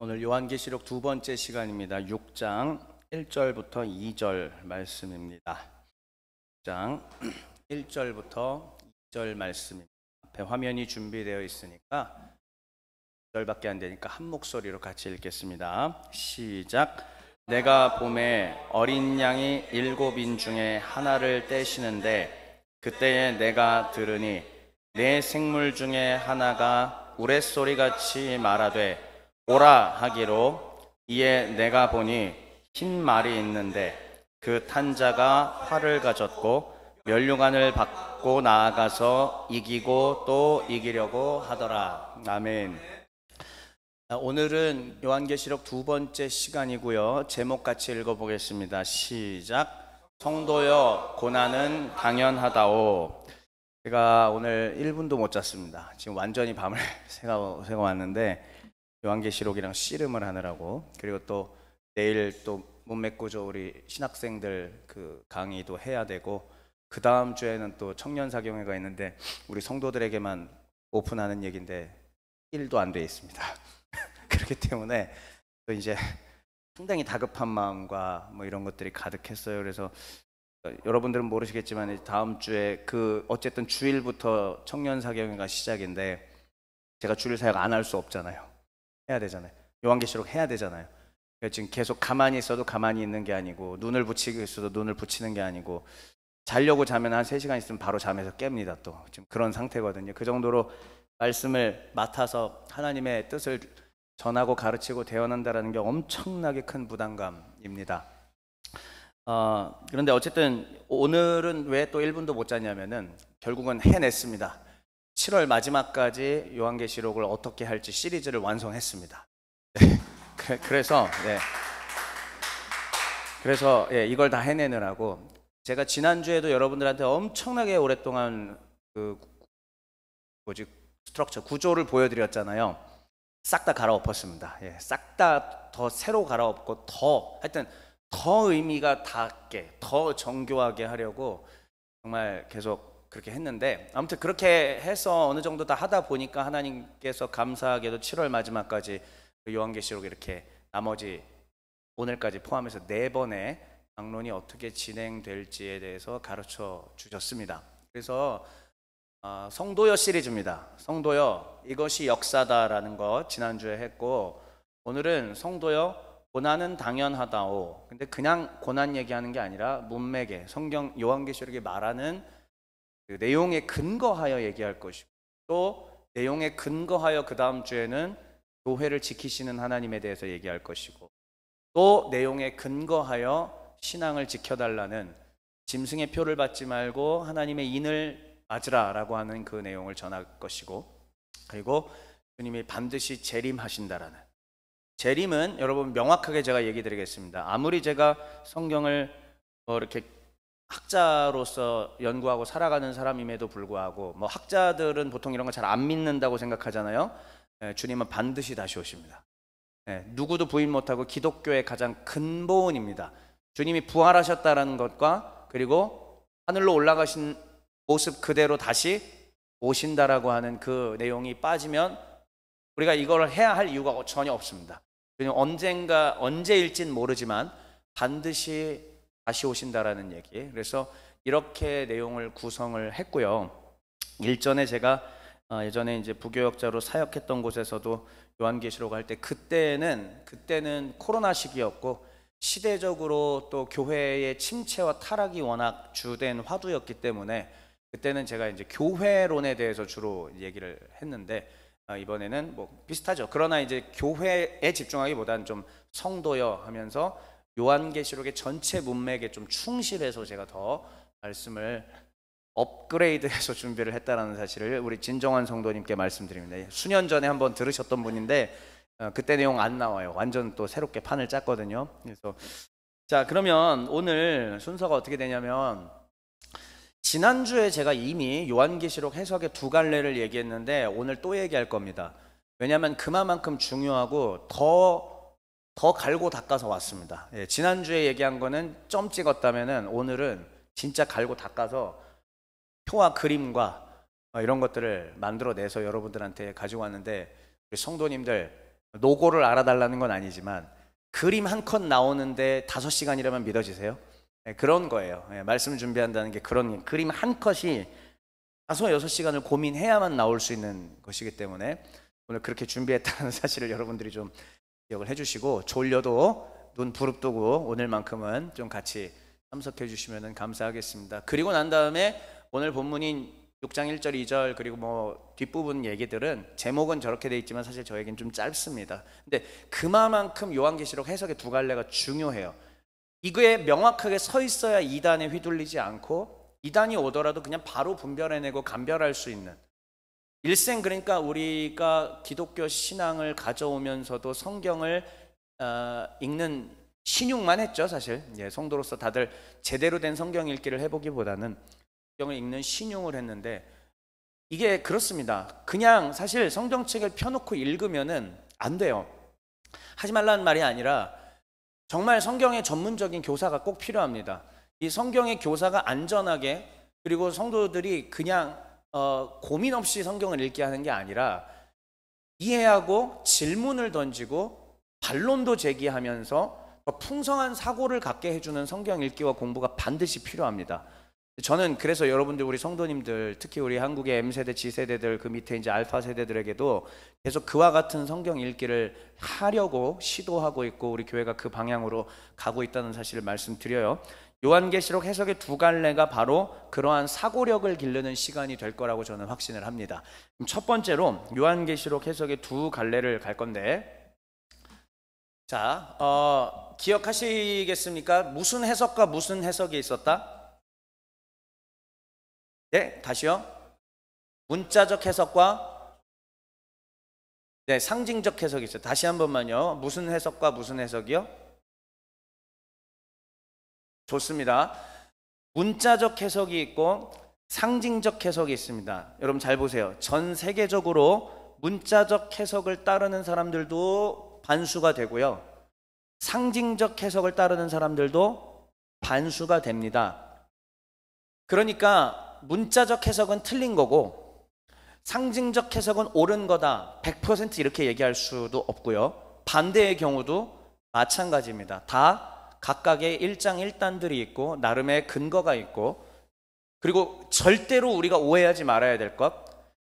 오늘 요한계시록 두 번째 시간입니다. 6장 1절부터 2절 말씀입니다. 6장 1절부터 2절 말씀입니다. 앞에 화면이 준비되어 있으니까 1절밖에 안 되니까 한 목소리로 같이 읽겠습니다. 시작. 내가 봄에 어린 양이 7인 중에 하나를 떼시는데 그때에 내가 들으니 내 생물 중에 하나가 우레소리같이 말하되 오라 하기로, 이에 내가 보니 흰 말이 있는데 그 탄 자가 활을 가졌고 면류관을 받고 나아가서 이기고 또 이기려고 하더라. 아멘. 오늘은 요한계시록 두 번째 시간이고요. 제목 같이 읽어보겠습니다. 시작. 성도여 고난은 당연하다오. 제가 오늘 1분도 못 잤습니다. 지금 완전히 밤을 새고 왔는데 요한계시록이랑 씨름을 하느라고, 그리고 또 내일 또 문맥구조 우리 신학생들 그 강의도 해야 되고, 그 다음 주에는 또 청년사경회가 있는데 우리 성도들에게만 오픈하는 얘기인데 1도 안 돼 있습니다. 그렇기 때문에 또 이제 상당히 다급한 마음과 뭐 이런 것들이 가득했어요. 그래서 여러분들은 모르시겠지만 다음 주에 그 어쨌든 주일부터 청년사경회가 시작인데 제가 주일 사역 안 할 수 없잖아요. 해야 되잖아요. 요한계시록 해야 되잖아요. 지금 계속 가만히 있어도 가만히 있는 게 아니고, 눈을 붙이고 있어도 눈을 붙이는 게 아니고, 자려고 자면 한 3시간 있으면 바로 잠에서 깹니다. 또 지금 그런 상태거든요. 그 정도로 말씀을 맡아서 하나님의 뜻을 전하고 가르치고 대언한다는 게 엄청나게 큰 부담감입니다. 그런데 어쨌든 오늘은 왜 또 1분도 못 잤냐면은 결국은 해냈습니다. 7월 마지막까지 요한계시록을 어떻게 할지 시리즈를 완성했습니다. 그래서 이걸 다 해내느라고 제가 지난주에도 여러분들한테 엄청나게 오랫동안 그 스트럭처 구조를 보여드렸잖아요. 싹 다 갈아엎었습니다. 싹 다 더 새로 갈아엎고 하여튼 더 의미가 닿게, 더 정교하게 하려고 정말 계속 그렇게 했는데, 아무튼 그렇게 해서 어느 정도 다 하다 보니까 하나님께서 감사하게도 7월 마지막까지 요한계시록 이렇게 나머지 오늘까지 포함해서 4번의 강론이 어떻게 진행될지에 대해서 가르쳐 주셨습니다. 그래서 성도여 시리즈입니다. 성도여 이것이 역사다라는 거 지난주에 했고, 오늘은 성도여 고난은 당연하다오. 근데 그냥 고난 얘기하는 게 아니라 문맥에 성경 요한계시록이 말하는 그 내용에 근거하여 얘기할 것이고, 또 내용에 근거하여 그 다음 주에는 교회를 지키시는 하나님에 대해서 얘기할 것이고, 또 내용에 근거하여 신앙을 지켜달라는, 짐승의 표를 받지 말고 하나님의 인을 맞으라라고 하는 그 내용을 전할 것이고, 그리고 주님이 반드시 재림하신다라는, 재림은 여러분 명확하게 제가 얘기 드리겠습니다. 아무리 제가 성경을 이렇게 학자로서 연구하고 살아가는 사람임에도 불구하고, 뭐 학자들은 보통 이런 거 잘 안 믿는다고 생각하잖아요. 주님은 반드시 다시 오십니다. 누구도 부인 못하고 기독교의 가장 근본입니다. 주님이 부활하셨다는 것과 그리고 하늘로 올라가신 모습 그대로 다시 오신다라고 하는 그 내용이 빠지면 우리가 이걸 해야 할 이유가 전혀 없습니다. 언제일진 모르지만 반드시 다시 오신다라는 얘기. 그래서 이렇게 내용을 구성을 했고요. 일전에 제가 예전에 이제 부교역자로 사역했던 곳에서도 요한계시록 할 때 그때는 코로나 시기였고, 시대적으로 또 교회의 침체와 타락이 워낙 주된 화두였기 때문에 그때는 제가 이제 교회론에 대해서 주로 얘기를 했는데, 이번에는 뭐 비슷하죠. 그러나 이제 교회에 집중하기보다는 좀 성도여 하면서 요한계시록의 전체 문맥에 좀 충실해서 제가 더 말씀을 업그레이드해서 준비를 했다는 사실을 우리 진정한 성도님께 말씀드립니다. 수년 전에 한번 들으셨던 분인데 그때 내용 안 나와요. 완전 또 새롭게 판을 짰거든요. 그래서 자, 그러면 오늘 순서가 어떻게 되냐면, 지난주에 제가 이미 요한계시록 해석의 2갈래를 얘기했는데 오늘 또 얘기할 겁니다. 왜냐하면 그만큼 중요하고 더 갈고 닦아서 왔습니다. 지난주에 얘기한 거는 점 찍었다면은 오늘은 진짜 갈고 닦아서 표와 그림과 이런 것들을 만들어내서 여러분들한테 가지고 왔는데, 우리 성도님들 노고를 알아달라는 건 아니지만 그림 한 컷 나오는데 5시간이라면 믿어지세요? 네, 그런 거예요. 네, 말씀 준비한다는 게 그런 그림 한 컷이 5-6시간을 고민해야만 나올 수 있는 것이기 때문에 오늘 그렇게 준비했다는 사실을 여러분들이 좀 기억을 해주시고, 졸려도 눈 부릅뜨고 오늘만큼은 좀 같이 참석해 주시면 감사하겠습니다. 그리고 난 다음에 오늘 본문인 6장 1절 2절 그리고 뭐 뒷부분 얘기들은 제목은 저렇게 돼 있지만 사실 저에겐 좀 짧습니다. 근데 그만큼 요한계시록 해석의 두 갈래가 중요해요. 이거에 명확하게 서 있어야 이단에 휘둘리지 않고, 이단이 오더라도 그냥 바로 분별해내고 감별할 수 있는 일생, 그러니까 우리가 기독교 신앙을 가져오면서도 성경을 읽는 신용만 했죠. 사실 성도로서 다들 제대로 된 성경 읽기를 해보기보다는 성경을 읽는 신용을 했는데, 이게 그렇습니다. 그냥 사실 성경책을 펴놓고 읽으면은 안 돼요. 하지 말라는 말이 아니라 정말 성경의 전문적인 교사가 꼭 필요합니다. 이 성경의 교사가 안전하게, 그리고 성도들이 그냥 고민 없이 성경을 읽게 하는 게 아니라 이해하고 질문을 던지고 반론도 제기하면서 풍성한 사고를 갖게 해주는 성경 읽기와 공부가 반드시 필요합니다. 저는 그래서 여러분들, 우리 성도님들, 특히 우리 한국의 M세대, G세대들, 그 밑에 이제 알파 세대들에게도 계속 그와 같은 성경 읽기를 하려고 시도하고 있고, 우리 교회가 그 방향으로 가고 있다는 사실을 말씀드려요. 요한계시록 해석의 두 갈래가 바로 그러한 사고력을 기르는 시간이 될 거라고 저는 확신을 합니다. 그럼 첫 번째로 요한계시록 해석의 두 갈래를 갈 건데, 자, 기억하시겠습니까? 무슨 해석과 무슨 해석이 있었다? 네, 다시요. 문자적 해석과 상징적 해석이 있어요. 다시 한 번만요. 무슨 해석과 무슨 해석이요? 좋습니다. 문자적 해석이 있고 상징적 해석이 있습니다. 여러분 잘 보세요. 전 세계적으로 문자적 해석을 따르는 사람들도 반수가 되고요, 상징적 해석을 따르는 사람들도 반수가 됩니다. 그러니까 문자적 해석은 틀린 거고 상징적 해석은 옳은 거다 100% 이렇게 얘기할 수도 없고요, 반대의 경우도 마찬가지입니다. 다 각각의 1장 1단들이 있고 나름의 근거가 있고, 그리고 절대로 우리가 오해하지 말아야 될 것,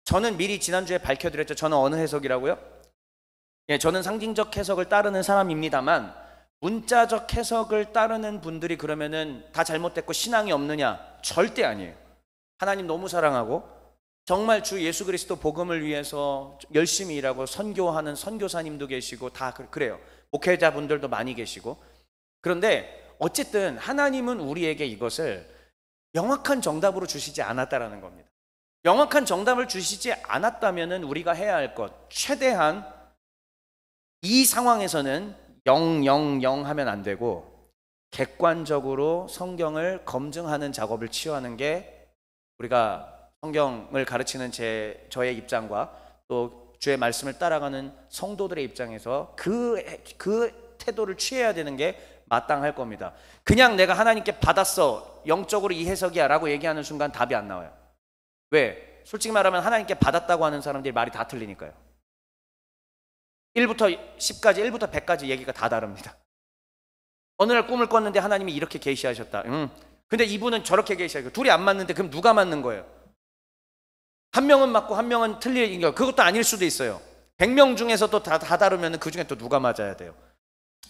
저는 미리 지난주에 밝혀드렸죠. 저는 어느 해석이라고요? 저는 상징적 해석을 따르는 사람입니다만, 문자적 해석을 따르는 분들이 그러면은 다 잘못됐고 신앙이 없느냐? 절대 아니에요. 하나님 너무 사랑하고 정말 주 예수 그리스도 복음을 위해서 열심히 일하고 선교하는 선교사님도 계시고 다 그래요. 목회자분들도 많이 계시고. 그런데 어쨌든 하나님은 우리에게 이것을 명확한 정답으로 주시지 않았다라는 겁니다. 명확한 정답을 주시지 않았다면은 우리가 해야 할 것, 최대한 이 상황에서는 0 하면 안 되고 객관적으로 성경을 검증하는 작업을 취하는 게 우리가 성경을 가르치는 저의 입장과 또 주의 말씀을 따라가는 성도들의 입장에서 그 태도를 취해야 되는 게 마땅할 겁니다. 그냥 내가 하나님께 받았어, 영적으로 이 해석이야 라고 얘기하는 순간 답이 안 나와요. 왜? 솔직히 말하면 하나님께 받았다고 하는 사람들이 말이 다 틀리니까요. 1부터 10까지, 1부터 100까지 얘기가 다 다릅니다. 어느 날 꿈을 꿨는데 하나님이 이렇게 계시하셨다. 근데 이분은 저렇게 계시하고, 둘이 안 맞는데 그럼 누가 맞는 거예요? 한 명은 맞고 한 명은 틀린 거, 그것도 아닐 수도 있어요. 100명 중에서 또 다 다르면 그 중에 또 누가 맞아야 돼요?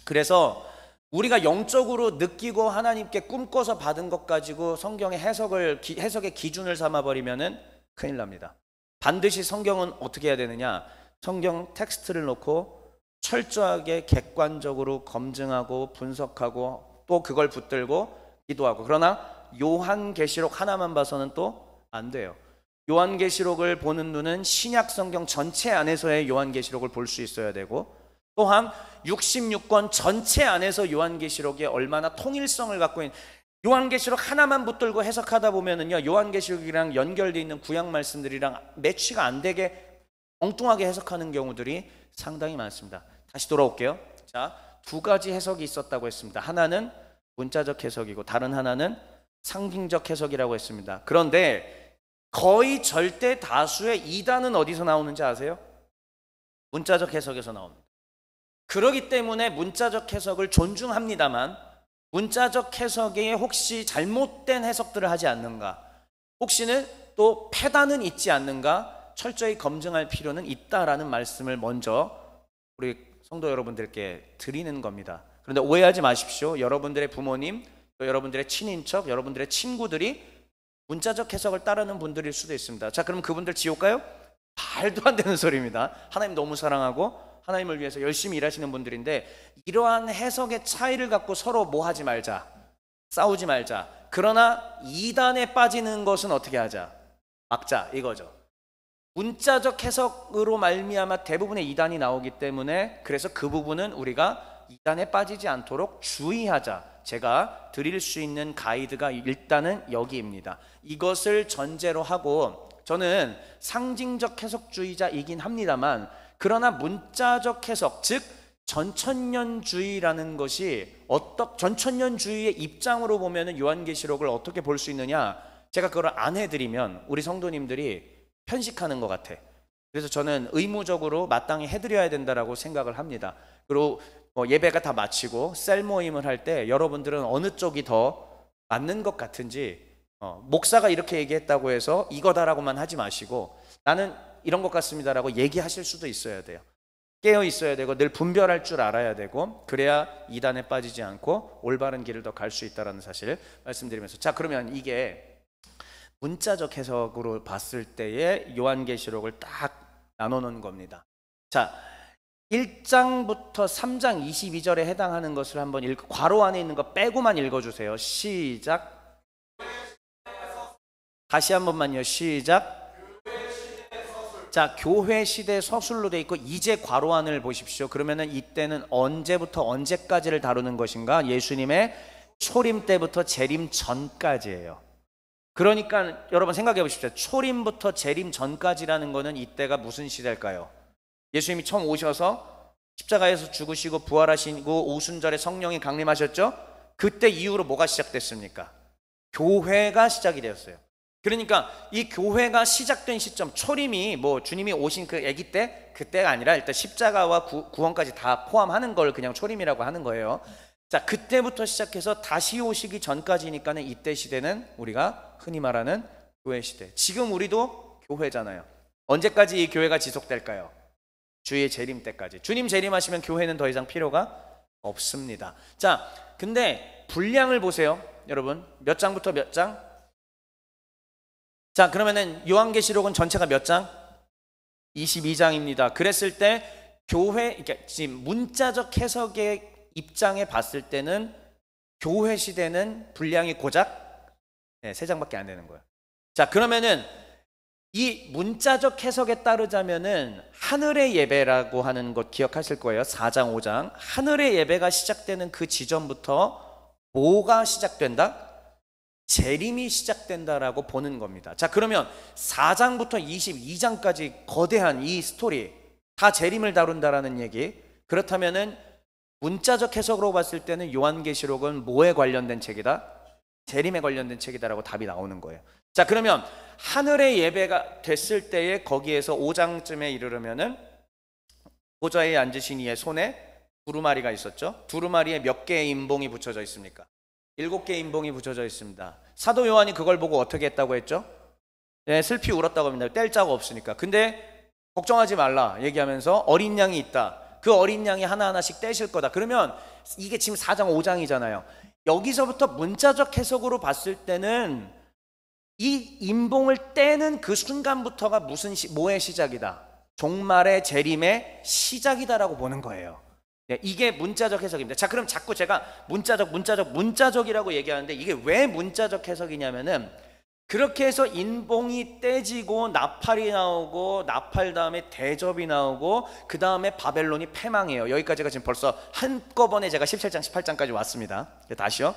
그래서 우리가 영적으로 느끼고 하나님께 꿈꿔서 받은 것 가지고 성경의 해석의 기준을 삼아버리면은 큰일 납니다. 반드시 성경은 어떻게 해야 되느냐? 성경 텍스트를 놓고 철저하게 객관적으로 검증하고 분석하고 또 그걸 붙들고 기도하고. 그러나 요한계시록 하나만 봐서는 또 안 돼요. 요한계시록을 보는 눈은 신약 성경 전체 안에서의 요한계시록을 볼 수 있어야 되고, 또한 66권 전체 안에서 요한계시록이 얼마나 통일성을 갖고 있는, 요한계시록 하나만 붙들고 해석하다 보면은요, 요한계시록이랑 연결되어 있는 구약 말씀들이랑 매치가 안 되게 엉뚱하게 해석하는 경우들이 상당히 많습니다. 다시 돌아올게요. 자, 두 가지 해석이 있었다고 했습니다. 하나는 문자적 해석이고 다른 하나는 상징적 해석이라고 했습니다. 그런데 거의 절대 다수의 이단은 어디서 나오는지 아세요? 문자적 해석에서 나옵니다. 그러기 때문에 문자적 해석을 존중합니다만 문자적 해석에 혹시 잘못된 해석들을 하지 않는가, 혹시는 또 패단은 있지 않는가 철저히 검증할 필요는 있다라는 말씀을 먼저 우리 성도 여러분들께 드리는 겁니다. 그런데 오해하지 마십시오. 여러분들의 부모님, 또 여러분들의 친인척, 여러분들의 친구들이 문자적 해석을 따르는 분들일 수도 있습니다. 자, 그럼 그분들 지옥 가요? 말도 안 되는 소리입니다. 하나님 너무 사랑하고 하나님을 위해서 열심히 일하시는 분들인데, 이러한 해석의 차이를 갖고 서로 뭐 하지 말자, 싸우지 말자. 그러나 이단에 빠지는 것은 어떻게 하자? 막자, 이거죠. 문자적 해석으로 말미암아 대부분의 이단이 나오기 때문에, 그래서 그 부분은 우리가 이단에 빠지지 않도록 주의하자. 제가 드릴 수 있는 가이드가 일단은 여기입니다. 이것을 전제로 하고, 저는 상징적 해석주의자이긴 합니다만, 그러나 문자적 해석, 즉 전천년주의라는 것이 전천년주의의 입장으로 보면은 요한계시록을 어떻게 볼 수 있느냐, 제가 그걸 안 해드리면 우리 성도님들이 편식하는 것 같아. 그래서 저는 의무적으로 마땅히 해드려야 된다라고 생각을 합니다. 그리고 예배가 다 마치고 셀 모임을 할 때 여러분들은 어느 쪽이 더 맞는 것 같은지, 목사가 이렇게 얘기했다고 해서 이거다라고만 하지 마시고 나는 이런 것 같습니다라고 얘기하실 수도 있어야 돼요. 깨어 있어야 되고 늘 분별할 줄 알아야 되고, 그래야 이단에 빠지지 않고 올바른 길을 더 갈 수 있다는 사실 말씀드리면서, 자, 그러면 이게 문자적 해석으로 봤을 때의 요한계시록을 딱 나눠놓은 겁니다. 자, 1장부터 3장 22절에 해당하는 것을 한번 괄호 안에 있는 거 빼고만 읽어주세요. 시작. 다시 한 번만요. 시작. 자, 교회 시대 서술로 돼 있고, 이제 괄호 안을 보십시오. 그러면은 이때는 언제부터 언제까지를 다루는 것인가? 예수님의 초림 때부터 재림 전까지예요. 그러니까 여러분 생각해 보십시오. 초림부터 재림 전까지라는 거는 이때가 무슨 시대일까요? 예수님이 처음 오셔서 십자가에서 죽으시고 부활하시고 오순절에 성령이 강림하셨죠? 그때 이후로 뭐가 시작됐습니까? 교회가 시작이 되었어요. 그러니까 이 교회가 시작된 시점, 초림이 주님이 오신 그 아기 때, 그때가 아니라 일단 십자가와 구원까지 다 포함하는 걸 그냥 초림이라고 하는 거예요. 자, 그때부터 시작해서 다시 오시기 전까지니까는 이때 시대는 우리가 흔히 말하는 교회 시대. 지금 우리도 교회잖아요. 언제까지 이 교회가 지속될까요? 주의 재림 때까지. 주님 재림하시면 교회는 더 이상 필요가 없습니다. 자, 근데 분량을 보세요. 여러분, 몇 장부터 몇 장? 자, 그러면은 요한계시록은 전체가 몇 장? 22장입니다. 그랬을 때 교회, 그러니까 지금 문자적 해석의 입장에 봤을 때는 교회 시대는 분량이 고작 3장밖에 안 되는 거예요. 자, 그러면은 이 문자적 해석에 따르자면은 하늘의 예배라고 하는 것 기억하실 거예요. 4장 5장 하늘의 예배가 시작되는 그 지점부터 뭐가 시작된다? 재림이 시작된다라고 보는 겁니다. 자, 그러면 4장부터 22장까지 거대한 이 스토리 다 재림을 다룬다라는 얘기. 그렇다면은 문자적 해석으로 봤을 때는 요한계시록은 뭐에 관련된 책이다? 재림에 관련된 책이다라고 답이 나오는 거예요. 자, 그러면 하늘의 예배가 됐을 때에 거기에서 5장쯤에 이르르면은 보좌에 앉으신 이의 손에 두루마리가 있었죠. 두루마리에 몇 개의 인봉이 붙여져 있습니까? 7개의 인봉이 붙여져 있습니다. 사도 요한이 그걸 보고 어떻게 했다고 했죠? 네, 슬피 울었다고 합니다. 뗄 자가 없으니까. 근데 걱정하지 말라 얘기하면서 어린 양이 있다. 그 어린 양이 하나하나씩 떼실 거다. 그러면 이게 지금 4장 5장이잖아요. 여기서부터 문자적 해석으로 봤을 때는 이 인봉을 떼는 그 순간부터가 뭐의 시작이다? 종말의 재림의 시작이다라고 보는 거예요. 네, 이게 문자적 해석입니다. 자, 그럼 자꾸 제가 문자적이라고 얘기하는데 이게 왜 문자적 해석이냐면은 그렇게 해서 인봉이 떼지고 나팔이 나오고 나팔 다음에 대접이 나오고 그 다음에 바벨론이 패망해요. 여기까지가 지금 벌써 한꺼번에 제가 17장 18장까지 왔습니다. 다시요.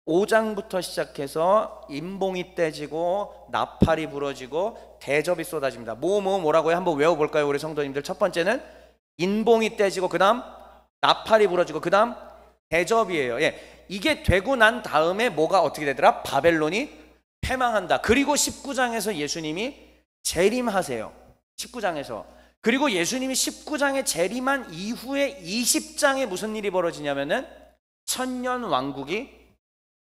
5장부터 시작해서 인봉이 떼지고 나팔이 부러지고 대접이 쏟아집니다. 뭐라고요? 한번 외워볼까요, 우리 성도님들? 첫 번째는 인봉이 떼지고 그 다음 나팔이 부러지고 그 다음 대접이에요. 예, 이게 되고 난 다음에 뭐가 어떻게 되더라? 바벨론이 패망한다. 그리고 19장에서 예수님이 재림하세요. 19장에서 그리고 예수님이 19장에 재림한 이후에 20장에 무슨 일이 벌어지냐면은 천년 왕국이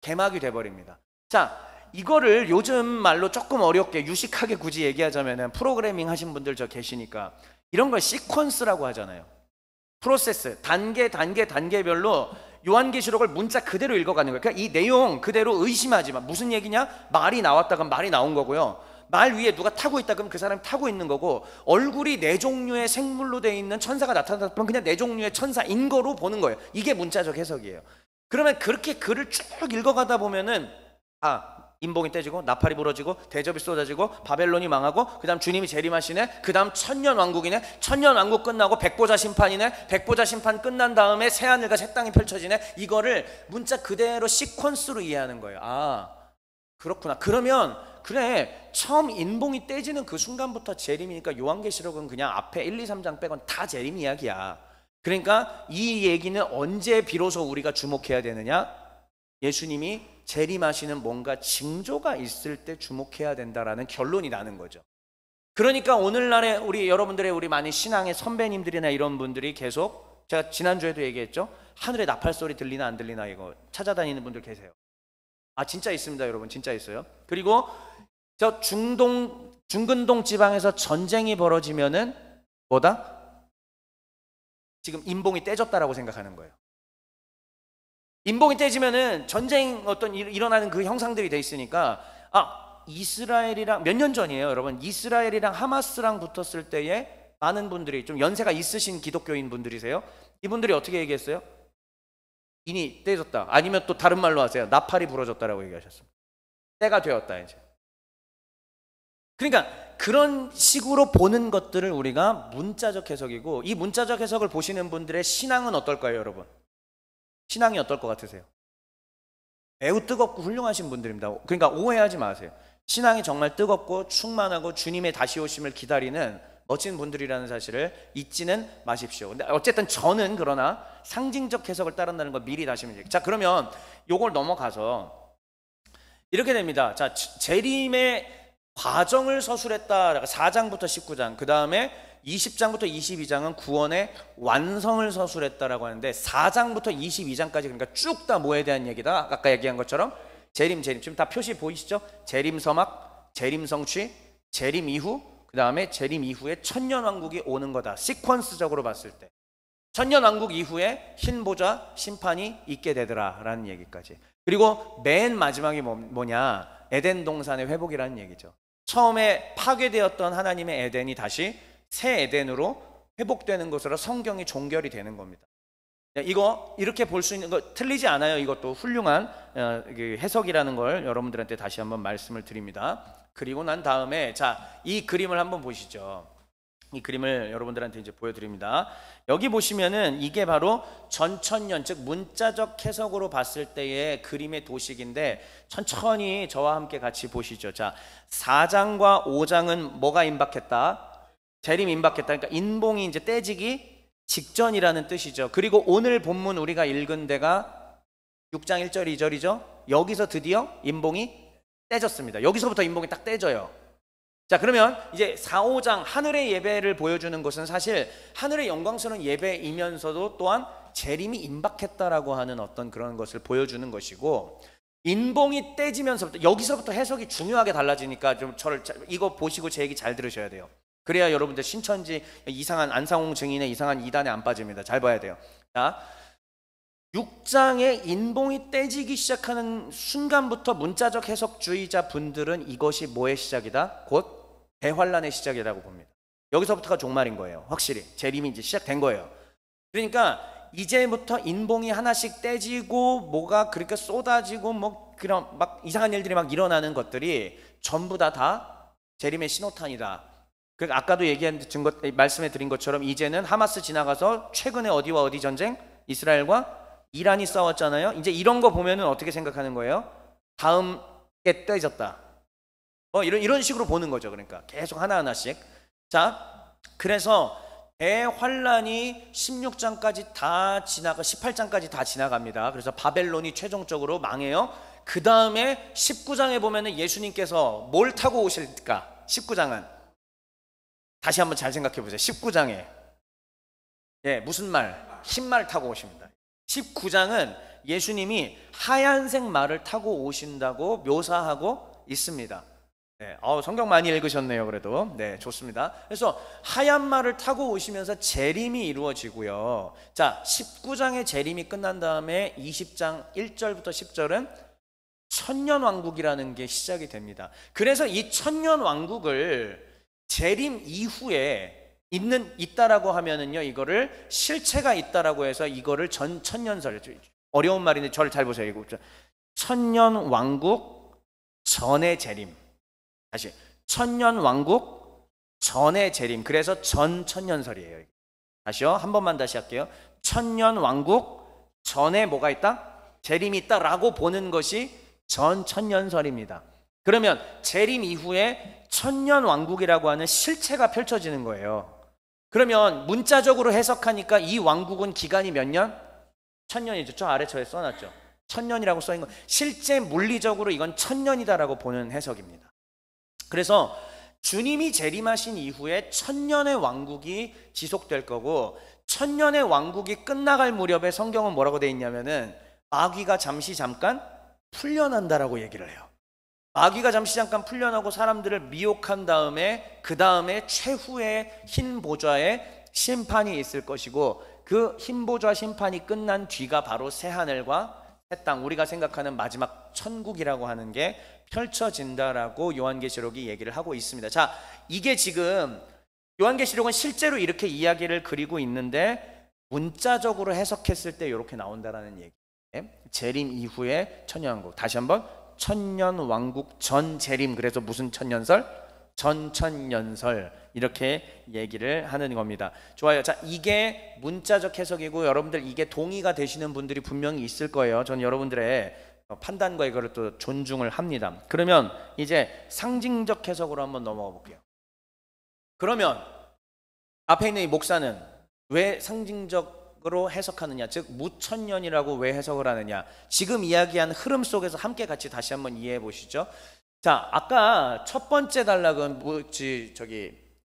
개막이 돼버립니다. 자, 이거를 요즘 말로 조금 어렵게 유식하게 굳이 얘기하자면은, 프로그래밍 하신 분들 저 계시니까 이런 걸 시퀀스라고 하잖아요. 프로세스, 단계별로 요한계시록을 문자 그대로 읽어가는 거예요. 그러니까 이 내용 그대로 의심하지 마. 무슨 얘기냐? 말이 나왔다 그럼 말이 나온 거고요. 말 위에 누가 타고 있다 그럼 그 사람이 타고 있는 거고, 얼굴이 네 종류의 생물로 되어 있는 천사가 나타났다면 그냥 네 종류의 천사인 거로 보는 거예요. 이게 문자적 해석이에요. 그러면 그렇게 글을 쭉 읽어가다 보면은, 인봉이 떼지고 나팔이 부러지고 대접이 쏟아지고 바벨론이 망하고, 그 다음 주님이 재림하시네, 그 다음 천년 왕국이네, 천년 왕국 끝나고 백보자 심판이네, 백보자 심판 끝난 다음에 새하늘과 새 땅이 펼쳐지네. 이거를 문자 그대로 시퀀스로 이해하는 거예요. 그렇구나. 그러면 그래, 처음 인봉이 떼지는 그 순간부터 재림이니까 요한계시록은 그냥 앞에 1, 2, 3장 빼곤 다 재림 이야기야. 그러니까 이 얘기는 언제 비로소 우리가 주목해야 되느냐? 예수님이 재림하시는 뭔가 징조가 있을 때 주목해야 된다라는 결론이 나는 거죠. 그러니까 오늘날에 여러분들의 우리 많은 신앙의 선배님들이나 이런 분들이 계속, 제가 지난주에도 얘기했죠, 하늘에 나팔 소리 들리나 안 들리나 이거 찾아다니는 분들 계세요. 진짜 있습니다, 여러분. 진짜 있어요. 그리고 저 중근동 지방에서 전쟁이 벌어지면은 뭐다? 지금 인봉이 떼졌다라고 생각하는 거예요. 인봉이 떼지면은 전쟁 일어나는 그 형상들이 돼 있으니까, 이스라엘이랑 몇 년 전이에요, 여러분. 이스라엘이랑 하마스랑 붙었을 때에 많은 분들이, 좀 연세가 있으신 기독교인 분들이세요. 이분들이 어떻게 얘기했어요? 인이 떼졌다. 아니면 또 다른 말로 하세요. 나팔이 부러졌다라고 얘기하셨습니다. 때가 되었다 이제. 그러니까 그런 식으로 보는 것들을 우리가 문자적 해석이고, 이 문자적 해석을 보시는 분들의 신앙은 어떨까요, 여러분? 신앙이 어떨 것 같으세요? 매우 뜨겁고 훌륭하신 분들입니다. 그러니까 오해하지 마세요. 신앙이 정말 뜨겁고 충만하고 주님의 다시 오심을 기다리는 멋진 분들이라는 사실을 잊지는 마십시오. 근데 어쨌든 저는 그러나 상징적 해석을 따른다는 걸 미리 다시 말해요. 자, 그러면 요걸 넘어가서 이렇게 됩니다. 자, 재림의 과정을 서술했다. 4장부터 19장, 그 다음에 20장부터 22장은 구원의 완성을 서술했다라고 하는데, 4장부터 22장까지 그러니까 쭉 다 뭐에 대한 얘기다? 아까 얘기한 것처럼 재림. 지금 다 표시 보이시죠? 재림 서막, 재림 성취, 재림 이후, 그 다음에 재림 이후에 천년 왕국이 오는 거다. 시퀀스적으로 봤을 때 천년 왕국 이후에 흰 보좌 심판이 있게 되더라 라는 얘기까지. 그리고 맨 마지막이 뭐냐? 에덴 동산의 회복이라는 얘기죠. 처음에 파괴되었던 하나님의 에덴이 다시 새 에덴으로 회복되는 것으로 성경이 종결이 되는 겁니다. 이거 이렇게 볼 수 있는 거 틀리지 않아요. 이것도 훌륭한 해석이라는 걸 여러분들한테 다시 한번 말씀을 드립니다. 그리고 난 다음에, 자, 이 그림을 한번 보시죠. 이 그림을 여러분들한테 이제 보여드립니다. 여기 보시면은 이게 바로 전천년, 즉 문자적 해석으로 봤을 때의 그림의 도식인데, 천천히 저와 함께 같이 보시죠. 자, 4장과 5장은 뭐가 임박했다? 재림 임박했다. 그러니까 인봉이 이제 떼지기 직전이라는 뜻이죠. 그리고 오늘 본문 우리가 읽은 데가 6장 1절 2절이죠. 여기서 드디어 인봉이 떼졌습니다. 여기서부터 인봉이 딱 떼져요. 자, 그러면 이제 4, 5장 하늘의 예배를 보여주는 것은 사실 하늘의 영광스러운 예배이면서도 또한 재림이 임박했다라고 하는 어떤 그런 것을 보여주는 것이고, 인봉이 떼지면서부터, 여기서부터 해석이 중요하게 달라지니까 좀 이거 보시고 제 얘기 잘 들으셔야 돼요. 그래야 여러분들 신천지 이상한 안상홍 증인의 이상한 이단에 안 빠집니다. 잘 봐야 돼요. 자, 6장에 인봉이 떼지기 시작하는 순간부터 문자적 해석주의자 분들은 이것이 뭐의 시작이다? 곧 대환란의 시작이라고 봅니다. 여기서부터가 종말인 거예요. 확실히 재림이 이제 시작된 거예요. 그러니까 이제부터 인봉이 하나씩 떼지고 뭐가 그렇게 쏟아지고 뭐 그런 막 이상한 일들이 막 일어나는 것들이 전부 다 재림의 신호탄이다. 그러니까 아까도 말씀해 드린 것처럼 이제는 하마스 지나가서 최근에 어디와 어디 전쟁? 이스라엘과 이란이 싸웠잖아요. 이제 이런 거 보면은 어떻게 생각하는 거예요? 다음 게 떼졌다. 이런 식으로 보는 거죠. 그러니까 계속 하나하나씩. 자, 그래서 대환란이 16장까지 다 지나가, 18장까지 다 지나갑니다. 그래서 바벨론이 최종적으로 망해요. 그 다음에 19장에 보면은 예수님께서 뭘 타고 오실까? 19장은 다시 한번 잘 생각해 보세요. 19장에 무슨 말? 흰말 타고 오십니다. 19장은 예수님이 하얀색 말을 타고 오신다고 묘사하고 있습니다. 성경 많이 읽으셨네요. 그래도 좋습니다. 그래서 하얀 말을 타고 오시면서 재림이 이루어지고요. 자, 19장의 재림이 끝난 다음에 20장 1절부터 10절은 천년왕국이라는 게 시작이 됩니다. 그래서 이 천년왕국을 재림 이후에 있다라고 하면은요, 이거를 실체가 있다라고 해서 이거를 천년설, 어려운 말인데 저를 잘 보세요. 이거 천년왕국 전의 재림. 다시 천년왕국 전의 재림. 그래서 전천년설이에요. 다시요, 한 번만 다시 할게요. 천년왕국 전에 뭐가 있다? 재림이 있다라고 보는 것이 전천년설입니다. 그러면 재림 이후에 천년왕국이라고 하는 실체가 펼쳐지는 거예요. 그러면 문자적으로 해석하니까 이 왕국은 기간이 몇 년? 1000년이죠. 저 아래처에 써놨죠. 1000년이라고 써있는 거. 실제 물리적으로 이건 1000년이다라고 보는 해석입니다. 그래서 주님이 재림하신 이후에 1000년의 왕국이 지속될 거고, 1000년의 왕국이 끝나갈 무렵에 성경은 뭐라고 되어 있냐면은 마귀가 잠깐 풀려난다라고 얘기를 해요. 마귀가 잠깐 풀려나고 사람들을 미혹한 다음에 그 다음에 최후의 흰 보좌에 심판이 있을 것이고, 그 흰 보좌 심판이 끝난 뒤가 바로 새하늘과 새 땅, 우리가 생각하는 마지막 천국이라고 하는 게 펼쳐진다라고 요한계시록이 얘기를 하고 있습니다. 자, 이게 지금 요한계시록은 실제로 이렇게 이야기를 그리고 있는데 문자적으로 해석했을 때 이렇게 나온다라는 얘기. 재림 이후에 천년왕국. 다시 한번, 천년왕국 전 재림. 그래서 무슨 천년설? 전천년설. 이렇게 얘기를 하는 겁니다. 좋아요. 자, 이게 문자적 해석이고 여러분들 이게 동의가 되시는 분들이 분명히 있을 거예요. 저는 여러분들의 판단과 이거를 또 존중을 합니다. 그러면 이제 상징적 해석으로 한번 넘어가 볼게요. 그러면 앞에 있는 이 목사는 왜 상징적으로 해석하느냐, 즉 무천년이라고 왜 해석을 하느냐, 지금 이야기한 흐름 속에서 함께 같이 다시 한번 이해해 보시죠. 자, 아까 첫 번째 단락은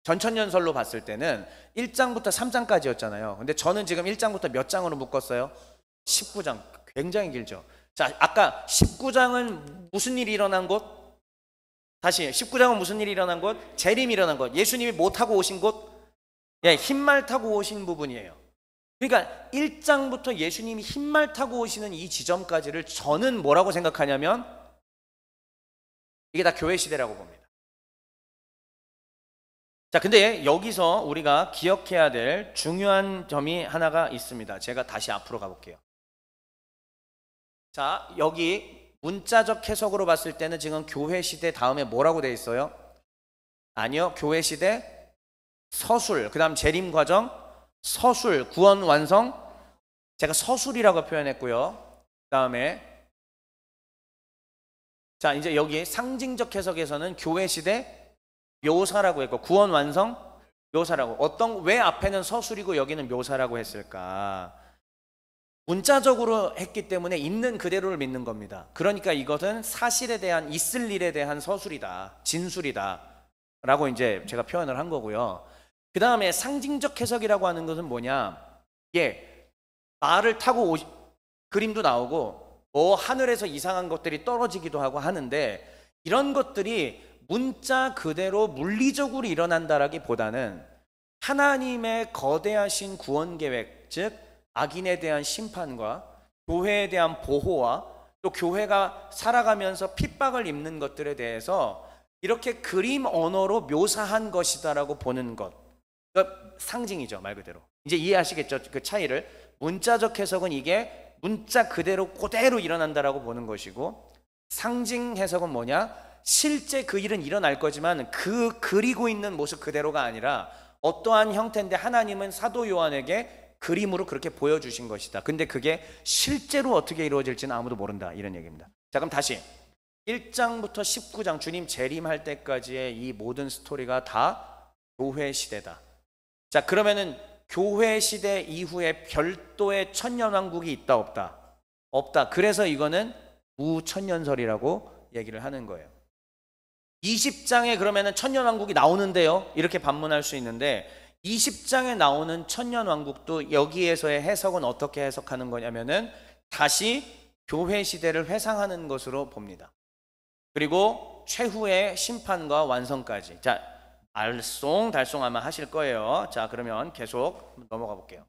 전천년설로 봤을 때는 1장부터 3장까지였잖아요. 근데 저는 지금 1장부터 몇 장으로 묶었어요? 19장. 굉장히 길죠. 자, 아까 19장은 무슨 일이 일어난 곳? 다시 19장은 무슨 일이 일어난 곳? 재림이 일어난 곳. 예수님이 뭐 타고 오신 곳? 흰말 타고 오신 부분이에요. 그러니까 1장부터 예수님이 흰말 타고 오시는 이 지점까지를 저는 뭐라고 생각하냐면 이게 다 교회 시대라고 봅니다. 자, 근데 여기서 우리가 기억해야 될 중요한 점이 하나가 있습니다. 제가 다시 앞으로 가볼게요. 자, 여기 문자적 해석으로 봤을 때는 지금 교회 시대 다음에 뭐라고 돼 있어요? 아니요, 교회 시대 서술, 그 다음 재림 과정, 서술, 구원 완성. 제가 서술이라고 표현했고요. 그 다음에 자, 이제 여기 상징적 해석에서는 교회 시대 묘사라고 했고, 구원 완성 묘사라고. 왜 앞에는 서술이고 여기는 묘사라고 했을까? 문자적으로 했기 때문에 있는 그대로를 믿는 겁니다. 그러니까 이것은 사실에 대한, 있을 일에 대한 서술이다, 진술이다 라고 이제 제가 표현을 한 거고요. 그 다음에 상징적 해석이라고 하는 것은 뭐냐, 말을 타고 그림도 나오고 하늘에서 이상한 것들이 떨어지기도 하고 하는데, 이런 것들이 문자 그대로 물리적으로 일어난다라기보다는 하나님의 거대하신 구원 계획, 즉 악인에 대한 심판과 교회에 대한 보호와 또 교회가 살아가면서 핍박을 입는 것들에 대해서 이렇게 그림 언어로 묘사한 것이다라고 보는 것. 그러니까 상징이죠, 말 그대로. 이제 이해하시겠죠, 그 차이를. 문자적 해석은 이게 문자 그대로 일어난다라고 보는 것이고, 상징 해석은 뭐냐? 실제 그 일은 일어날 거지만 그 그리고 있는 모습 그대로가 아니라 어떠한 형태인데 하나님은 사도 요한에게 그림으로 그렇게 보여주신 것이다. 근데 그게 실제로 어떻게 이루어질지는 아무도 모른다, 이런 얘기입니다. 자, 그럼 다시 1장부터 19장 주님 재림할 때까지의 이 모든 스토리가 다 교회 시대다. 자, 그러면은 교회 시대 이후에 별도의 천년왕국이 있다 없다? 없다. 그래서 이거는 무천년설이라고 얘기를 하는 거예요. 20장에 그러면은 천년왕국이 나오는데요, 이렇게 반문할 수 있는데 20장에 나오는 천년왕국도 여기에서의 해석은 어떻게 해석하는 거냐면은 다시 교회 시대를 회상하는 것으로 봅니다. 그리고 최후의 심판과 완성까지. 자, 알쏭달쏭 아마 하실 거예요. 자, 그러면 계속 넘어가 볼게요.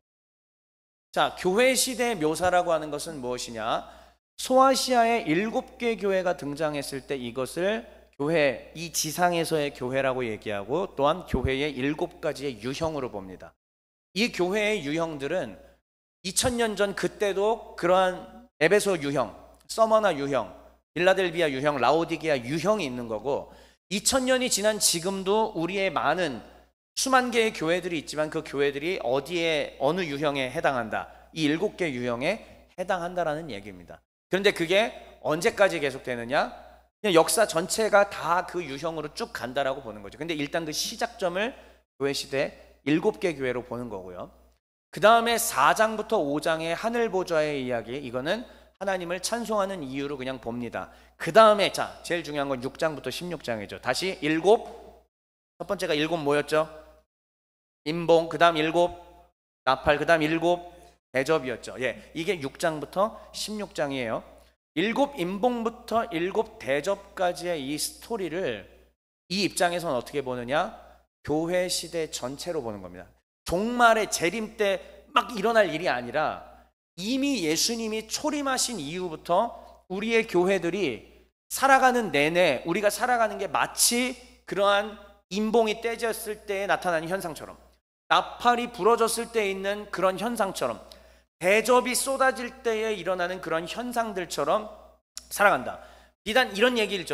자, 교회 시대의 묘사라고 하는 것은 무엇이냐? 소아시아의 7개 교회가 등장했을 때 이것을 교회, 이 지상에서의 교회라고 얘기하고 또한 교회의 7가지의 유형으로 봅니다. 이 교회의 유형들은 2000년 전 그때도 그러한 에베소 유형, 서머나 유형, 빌라델비아 유형, 라오디게아 유형이 있는 거고 2000년이 지난 지금도 우리의 많은 수만 개의 교회들이 있지만 그 교회들이 어디에 어느 유형에 해당한다. 이 7개 유형에 해당한다라는 얘기입니다. 그런데 그게 언제까지 계속되느냐? 그냥 역사 전체가 다 그 유형으로 쭉 간다라고 보는 거죠. 근데 일단 그 시작점을 교회 시대 7개 교회로 보는 거고요. 그 다음에 4장부터 5장의 하늘 보좌의 이야기, 이거는 하나님을 찬송하는 이유로 그냥 봅니다. 그 다음에 자, 제일 중요한 건 6장부터 16장이죠. 다시 7, 첫 번째가 7 뭐였죠? 임봉, 그 다음 7 나팔, 그 다음 7 대접이었죠. 예, 이게 6장부터 16장이에요. 7 임봉부터 7 대접까지의 이 스토리를 이 입장에서는 어떻게 보느냐? 교회 시대 전체로 보는 겁니다. 종말의 재림 때 막 일어날 일이 아니라 이미 예수님이 초림하신 이후부터 우리의 교회들이 살아가는 내내 우리가 살아가는 게 마치 그러한 임봉이 떼졌을 때에 나타나는 현상처럼, 나팔이 부러졌을 때 있는 그런 현상처럼, 대접이 쏟아질 때에 일어나는 그런 현상들처럼 살아간다. 비단 이런 얘기를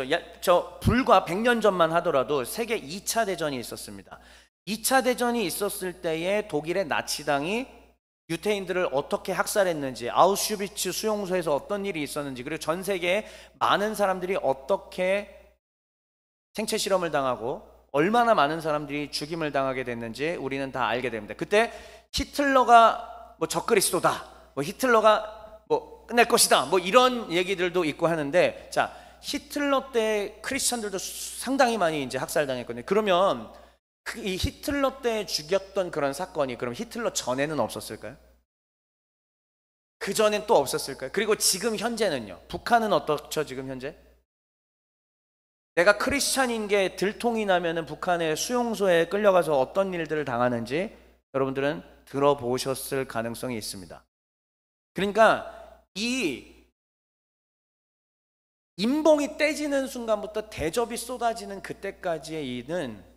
저 불과 100년 전만 하더라도 세계 2차 대전이 있었습니다. 2차 대전이 있었을 때에 독일의 나치당이 유태인들을 어떻게 학살했는지, 아우슈비츠 수용소에서 어떤 일이 있었는지, 그리고 전 세계에 많은 사람들이 어떻게 생체 실험을 당하고 얼마나 많은 사람들이 죽임을 당하게 됐는지 우리는 다 알게 됩니다. 그때 히틀러가 뭐 적그리스도다, 뭐 히틀러가 뭐 끝낼 것이다, 뭐 이런 얘기들도 있고 하는데, 자, 히틀러 때 크리스천들도 상당히 많이 이제 학살당했거든요. 그러면 이 히틀러 때 죽였던 그런 사건이 그럼 히틀러 전에는 없었을까요? 그 전엔 또 없었을까요? 그리고 지금 현재는요? 북한은 어떻죠? 지금 현재? 내가 크리스찬인 게 들통이 나면은 북한의 수용소에 끌려가서 어떤 일들을 당하는지 여러분들은 들어보셨을 가능성이 있습니다. 그러니까 이 임봉이 떼지는 순간부터 대접이 쏟아지는 그때까지의 일은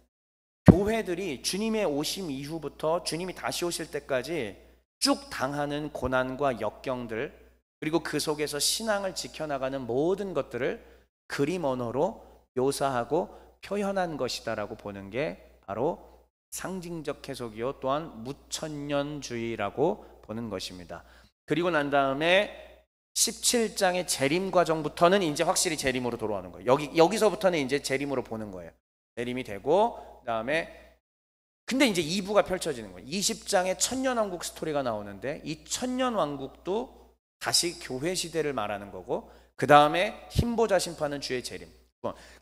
교회들이 주님의 오심 이후부터 주님이 다시 오실 때까지 쭉 당하는 고난과 역경들, 그리고 그 속에서 신앙을 지켜나가는 모든 것들을 그림 언어로 묘사하고 표현한 것이다라고 보는 게 바로 상징적 해석이요 또한 무천년주의라고 보는 것입니다. 그리고 난 다음에 17장의 재림 과정부터는 이제 확실히 재림으로 돌아오는 거예요. 여기서부터는 이제 재림으로 보는 거예요. 재림이 되고 그다음에 근데 이제 2부가 펼쳐지는 거예요. 20장에 천년왕국 스토리가 나오는데 이 천년왕국도 다시 교회 시대를 말하는 거고, 그 다음에 흰보자 심판은 주의 재림.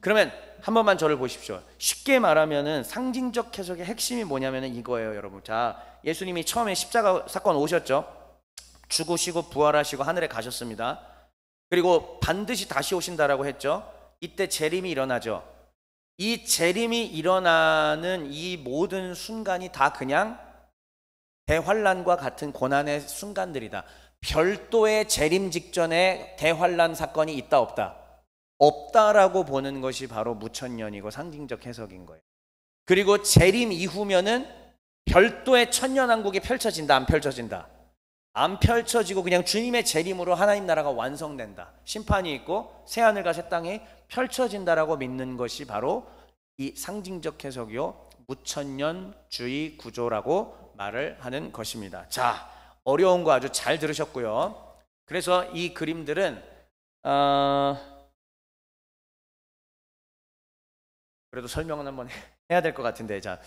그러면 한 번만 저를 보십시오. 쉽게 말하면은 상징적 해석의 핵심이 뭐냐면은 이거예요, 여러분. 자, 예수님이 처음에 십자가 사건 오셨죠. 죽으시고 부활하시고 하늘에 가셨습니다. 그리고 반드시 다시 오신다라고 했죠. 이때 재림이 일어나죠. 이 재림이 일어나는 이 모든 순간이 다 그냥 대환란과 같은 고난의 순간들이다. 별도의 재림 직전에 대환란 사건이 있다 없다? 없다라고 보는 것이 바로 무천년이고 상징적 해석인 거예요. 그리고 재림 이후면은 별도의 천년왕국이 펼쳐진다 안 펼쳐진다? 안 펼쳐지고 그냥 주님의 재림으로 하나님 나라가 완성된다. 심판이 있고 새하늘과 새 땅이 펼쳐진다라고 믿는 것이 바로 이 상징적 해석이요 무천년주의 구조라고 말을 하는 것입니다. 자, 어려운 거 아주 잘 들으셨고요. 그래서 이 그림들은 그래도 설명은 한번 해야 될 것 같은데, 자,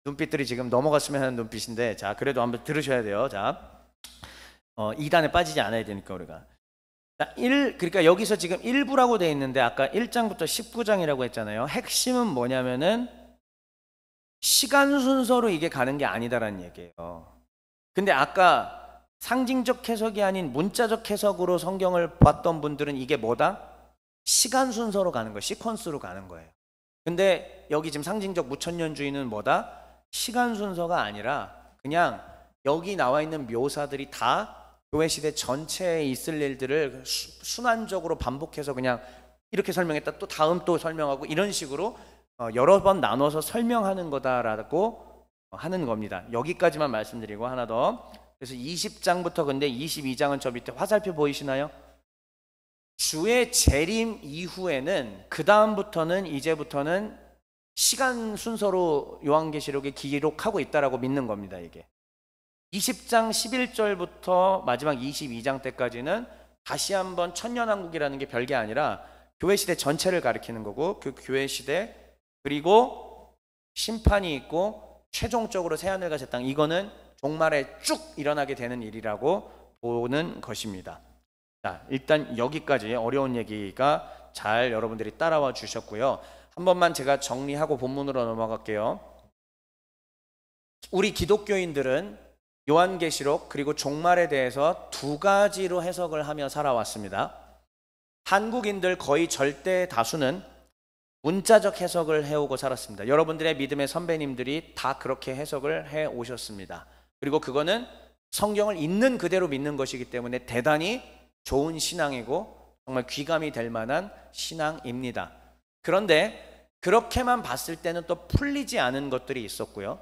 눈빛들이 지금 넘어갔으면 하는 눈빛인데, 자, 그래도 한번 들으셔야 돼요. 자, 2단에 빠지지 않아야 되니까 우리가. 그러니까 여기서 지금 일부라고 돼 있는데 아까 1장부터 19장이라고 했잖아요. 핵심은 뭐냐면은 시간 순서로 이게 가는 게 아니다라는 얘기예요. 근데 아까 상징적 해석이 아닌 문자적 해석으로 성경을 봤던 분들은 이게 뭐다? 시간 순서로 가는 거예요. 시퀀스로 가는 거예요. 근데 여기 지금 상징적 무천년주의는 뭐다? 시간 순서가 아니라 그냥 여기 나와 있는 묘사들이 다 교회 시대 전체에 있을 일들을 순환적으로 반복해서 그냥 이렇게 설명했다 또 다음 또 설명하고 이런 식으로 여러 번 나눠서 설명하는 거다라고 하는 겁니다. 여기까지만 말씀드리고 하나 더. 그래서 20장부터 근데 22장은 저 밑에 화살표 보이시나요? 주의 재림 이후에는 그 다음부터는 이제부터는 시간 순서로 요한계시록에 기록하고 있다라고 믿는 겁니다. 이게 20장 11절부터 마지막 22장 때까지는 다시 한번 천년왕국이라는 게 별게 아니라 교회 시대 전체를 가리키는 거고 그 교회 시대 그리고 심판이 있고 최종적으로 새하늘과 새 땅 이거는 종말에 쭉 일어나게 되는 일이라고 보는 것입니다. 자, 일단 여기까지 어려운 얘기가 잘 여러분들이 따라와 주셨고요. 한 번만 제가 정리하고 본문으로 넘어갈게요. 우리 기독교인들은 요한계시록 그리고 종말에 대해서 두 가지로 해석을 하며 살아왔습니다. 한국인들 거의 절대 다수는 문자적 해석을 해오고 살았습니다. 여러분들의 믿음의 선배님들이 다 그렇게 해석을 해 오셨습니다. 그리고 그거는 성경을 있는 그대로 믿는 것이기 때문에 대단히 좋은 신앙이고 정말 귀감이 될 만한 신앙입니다. 그런데 그렇게만 봤을 때는 또 풀리지 않은 것들이 있었고요.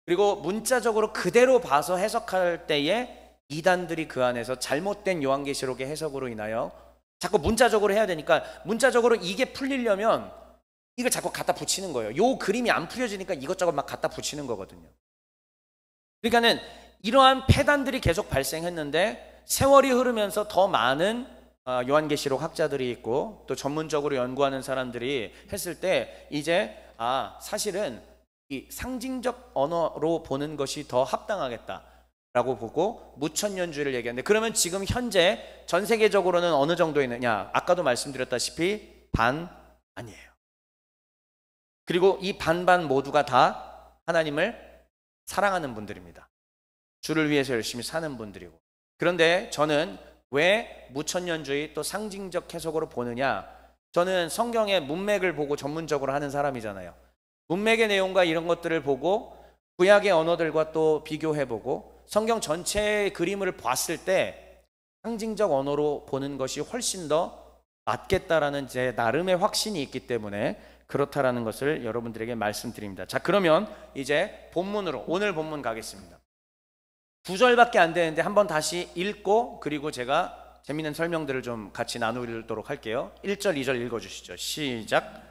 그리고 문자적으로 그대로 봐서 해석할 때에 이단들이 그 안에서 잘못된 요한계시록의 해석으로 인하여 자꾸 문자적으로 해야 되니까 문자적으로 이게 풀리려면 이걸 자꾸 갖다 붙이는 거예요. 요 그림이 안 풀려지니까 이것저것 막 갖다 붙이는 거거든요. 그러니까는 이러한 폐단들이 계속 발생했는데 세월이 흐르면서 더 많은 요한계시록 학자들이 있고 또 전문적으로 연구하는 사람들이 했을 때 이제 사실은 이 상징적 언어로 보는 것이 더 합당하겠다라고 보고 무천년주의를 얘기하는데 그러면 지금 현재 전 세계적으로는 어느 정도 있느냐? 아까도 말씀드렸다시피 반 아니에요. 그리고 이 반반 모두가 다 하나님을 사랑하는 분들입니다. 주를 위해서 열심히 사는 분들이고. 그런데 저는 왜 무천년주의 또 상징적 해석으로 보느냐? 저는 성경의 문맥을 보고 전문적으로 하는 사람이잖아요. 문맥의 내용과 이런 것들을 보고 구약의 언어들과 또 비교해보고 성경 전체의 그림을 봤을 때 상징적 언어로 보는 것이 훨씬 더 맞겠다라는 제 나름의 확신이 있기 때문에 그렇다라는 것을 여러분들에게 말씀드립니다. 자, 그러면 이제 본문으로 오늘 본문 가겠습니다. 9절밖에 안 되는데 한번 다시 읽고 그리고 제가 재미있는 설명들을 좀 같이 나누도록 할게요. 1절, 2절 읽어주시죠. 시작.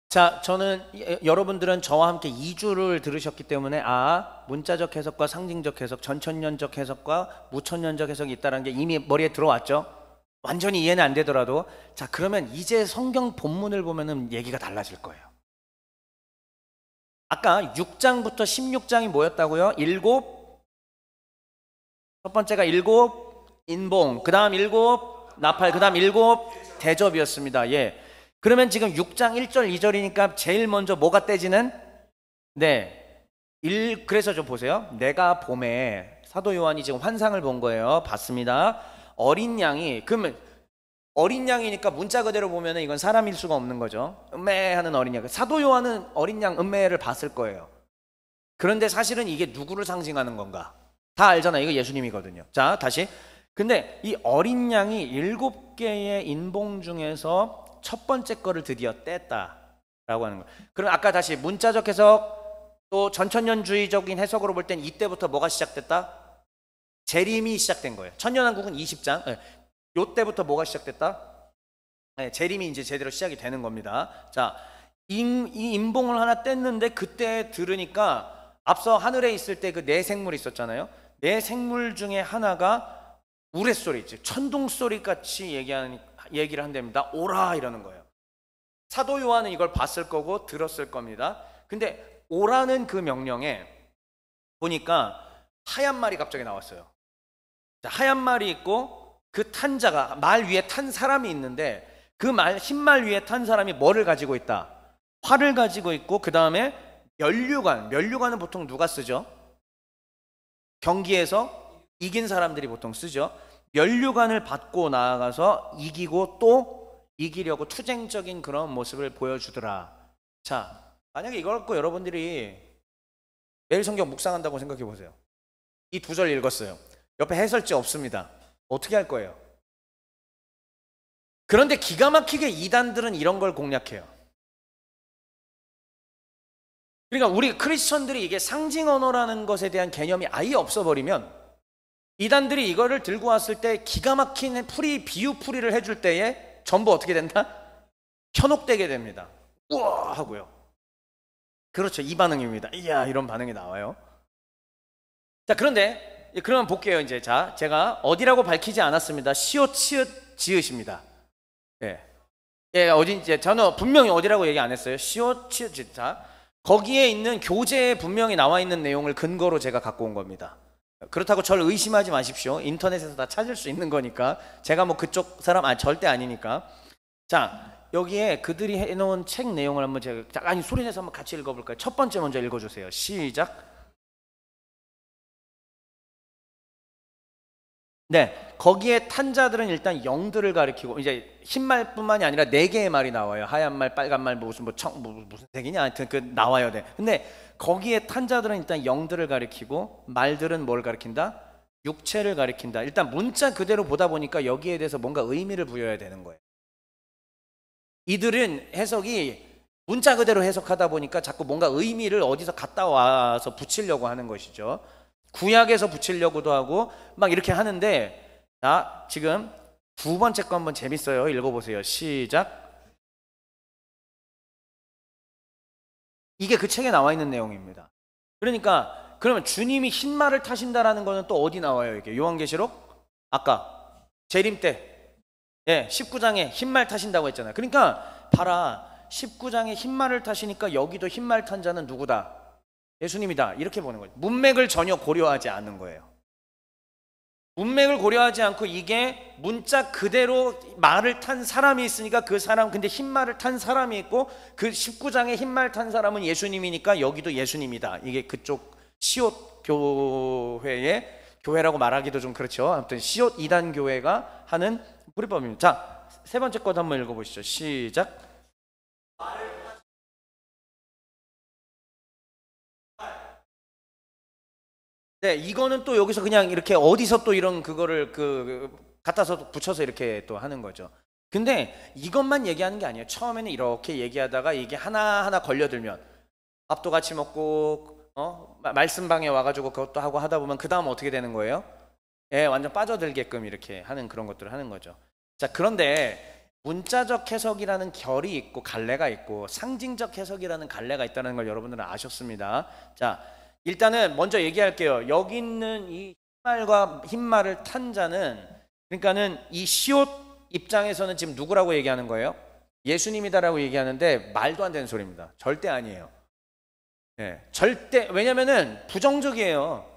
자, 저는 여러분들은 저와 함께 2주를 들으셨기 때문에 문자적 해석과 상징적 해석, 전천년적 해석과 무천년적 해석이 있다는 게 이미 머리에 들어왔죠. 완전히 이해는 안 되더라도 자, 그러면 이제 성경 본문을 보면은 얘기가 달라질 거예요. 아까 6장부터 16장이 뭐였다고요? 첫 번째가 7 인봉, 그 다음 7 나팔, 그 다음 7 대접이었습니다. 예. 그러면 지금 6장 1절 2절이니까 제일 먼저 뭐가 떼지는? 그래서 좀 보세요. 내가 봄에 사도 요한이 지금 환상을 본 거예요. 봤습니다. 어린 양이, 그러면 어린 양이니까 문자 그대로 보면 이건 사람일 수가 없는 거죠. 음매하는 어린 양. 사도 요한은 어린 양 음매를 봤을 거예요. 그런데 사실은 이게 누구를 상징하는 건가? 다 알잖아요. 이거 예수님이거든요. 자, 다시. 근데 이 어린 양이 7개의 인봉 중에서 첫 번째 거를 드디어 뗐다라고 하는 거예요. 그럼 아까 다시 문자적 해석 또 전천년주의적인 해석으로 볼 땐 이때부터 뭐가 시작됐다? 재림이 시작된 거예요. 천년왕국은 20장. 요때부터 뭐가 시작됐다? 재림이 이제 제대로 시작이 되는 겁니다. 자, 이 인봉을 하나 뗐는데 그때 들으니까 앞서 하늘에 있을 때 그 네 생물이 있었잖아요. 네 생물 중에 하나가 우레소리, 즉 천둥소리 같이 얘기를 한답니다. 오라 이러는 거예요. 사도 요한은 이걸 봤을 거고 들었을 겁니다. 근데 오라는 그 명령에 보니까 하얀 말이 갑자기 나왔어요. 하얀 말이 있고 그 탄 자가 말 위에 탄 사람이 있는데 그 흰 말 위에 탄 사람이 뭐를 가지고 있다? 활을 가지고 있고 그 다음에 면류관은 보통 누가 쓰죠? 경기에서 이긴 사람들이 보통 쓰죠. 면류관을 받고 나아가서 이기고 또 이기려고 투쟁적인 그런 모습을 보여주더라. 자, 만약에 이걸 갖고 여러분들이 매일 성경 묵상한다고 생각해 보세요. 이 두 절 읽었어요. 옆에 해설지 없습니다. 어떻게 할 거예요? 그런데 기가 막히게 이단들은 이런 걸 공략해요. 그러니까 우리 크리스천들이 이게 상징 언어라는 것에 대한 개념이 아예 없어버리면 이단들이 이거를 들고 왔을 때 기가 막힌 비유 풀이를 해줄 때에 전부 어떻게 된다? 현혹되게 됩니다. 우와 하고요. 그렇죠. 이 반응입니다. 이야 이런 반응이 나와요. 자 그런데 그러면 볼게요. 이제 자 제가 어디라고 밝히지 않았습니다. 시옷 치읓 지읒입니다. 예, 어딘지 저는 분명히 어디라고 얘기 안 했어요. 시옷 치읓. 자 거기에 있는 교재에 분명히 나와 있는 내용을 근거로 제가 갖고 온 겁니다. 그렇다고 저를 의심하지 마십시오. 인터넷에서 다 찾을 수 있는 거니까. 제가 뭐 그쪽 사람 절대 아니니까. 자 여기에 그들이 해놓은 책 내용을 한번 제가 소리내서 한번 같이 읽어볼까요? 첫 번째 먼저 읽어주세요. 시작. 네, 거기에 탄 자들은 일단 영들을 가리키고 이제 흰말뿐만이 아니라 네 개의 말이 나와요. 하얀 말, 빨간 말, 무슨 색이냐 하여튼 그 나와요. 네. 근데 거기에 탄 자들은 일단 영들을 가리키고 말들은 뭘 가리킨다? 육체를 가리킨다. 일단 문자 그대로 보다 보니까 여기에 대해서 뭔가 의미를 부여해야 되는 거예요. 이들은 해석이 문자 그대로 해석하다 보니까 자꾸 뭔가 의미를 어디서 갖다 와서 붙이려고 하는 것이죠. 구약에서 붙이려고도 하고 막 이렇게 하는데 자 지금 두 번째 거 한번 재밌어요. 읽어보세요. 시작. 이게 그 책에 나와 있는 내용입니다. 그러니까 그러면 주님이 흰 말을 타신다라는 거는 또 어디 나와요? 이게 요한계시록 아까 재림 때 19장에 흰 말 타신다고 했잖아요. 그러니까 봐라 19장에 흰 말을 타시니까 여기도 흰 말 탄 자는 누구다? 예수님이다. 이렇게 보는 거죠. 문맥을 전혀 고려하지 않는 거예요. 문맥을 고려하지 않고 이게 문자 그대로 말을 탄 사람이 있으니까 그 사람 근데 흰 말을 탄 사람이 있고 그 19장에 흰 말 탄 사람은 예수님이니까 여기도 예수님이다. 이게 그쪽 시옷 교회라고 말하기도 좀 그렇죠. 아무튼 시옷 이단 교회가 하는 불법입니다. 자, 세 번째 것 한번 읽어보시죠. 시작. 네, 이거는 또 여기서 그냥 이렇게 어디서 또 이런 그거를 갖다서 붙여서 이렇게 또 하는 거죠. 근데 이것만 얘기하는 게 아니에요. 처음에는 이렇게 얘기하다가 이게 하나하나 걸려들면 밥도 같이 먹고 말씀방에 와가지고 그것도 하고 하다 보면 그 다음 어떻게 되는 거예요? 완전 빠져들게끔 이렇게 하는 그런 것들을 하는 거죠. 자, 그런데 문자적 해석이라는 결이 있고 갈래가 있고 상징적 해석이라는 갈래가 있다는 걸 여러분들은 아셨습니다. 자, 일단은 먼저 얘기할게요. 여기 있는 이 흰말과 흰말을 탄 자는 그러니까는 이 시옷 입장에서는 지금 누구라고 얘기하는 거예요? 예수님이다라고 얘기하는데 말도 안 되는 소리입니다. 절대 아니에요. 절대. 왜냐면은 부정적이에요.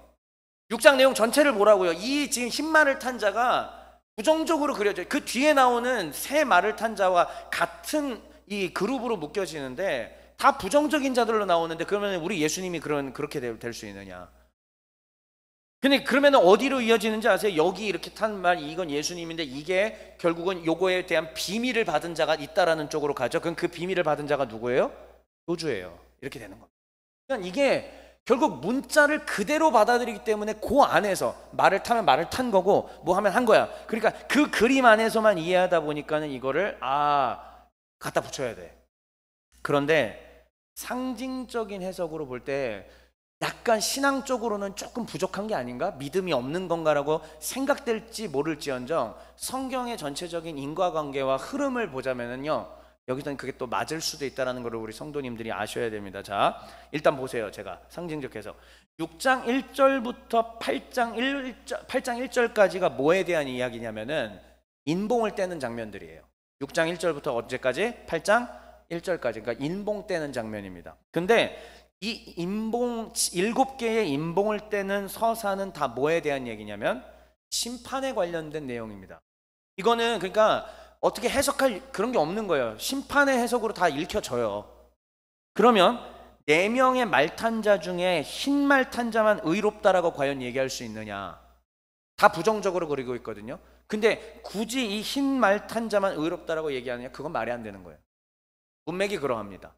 6장 내용 전체를 보라고요. 이 지금 흰말을 탄 자가 부정적으로 그려져요. 그 뒤에 나오는 새 말을 탄 자와 같은 이 그룹으로 묶여지는데 다 부정적인 자들로 나오는데 그러면 우리 예수님이 그렇게 될 수 있느냐? 근데 그러면 어디로 이어지는지 아세요? 여기 이렇게 탄 말 이건 예수님인데 이게 결국은 요거에 대한 비밀을 받은 자가 있다라는 쪽으로 가죠. 그럼 그 비밀을 받은 자가 누구예요? 교주예요. 이렇게 되는 겁니다. 그러니까 이게 결국 문자를 그대로 받아들이기 때문에 그 안에서 말을 타면 말을 탄 거고 뭐 하면 한 거야. 그러니까 그 그림 안에서만 이해하다 보니까는 이거를 갖다 붙여야 돼. 그런데 상징적인 해석으로 볼 때 약간 신앙적으로는 조금 부족한 게 아닌가? 믿음이 없는 건가라고 생각될지 모를지언정 성경의 전체적인 인과관계와 흐름을 보자면은요 여기서는 그게 또 맞을 수도 있다는 걸 우리 성도님들이 아셔야 됩니다. 자, 일단 보세요. 제가 상징적 해석. 6장 1절부터 8장 1절까지가 뭐에 대한 이야기냐면은 인봉을 떼는 장면들이에요. 6장 1절부터 언제까지? 8장 1절까지. 그러니까 인봉 떼는 장면입니다. 근데 이 인봉 7개의 인봉을 떼는 서사는 다 뭐에 대한 얘기냐면 심판에 관련된 내용입니다. 이거는 그러니까 어떻게 해석할 그런 게 없는 거예요. 심판의 해석으로 다 읽혀져요. 그러면 4명의 말탄자 중에 흰 말탄자만 의롭다라고 과연 얘기할 수 있느냐? 다 부정적으로 그리고 있거든요. 근데 굳이 이 흰 말탄자만 의롭다라고 얘기하느냐? 그건 말이 안 되는 거예요. 문맥이 그러합니다.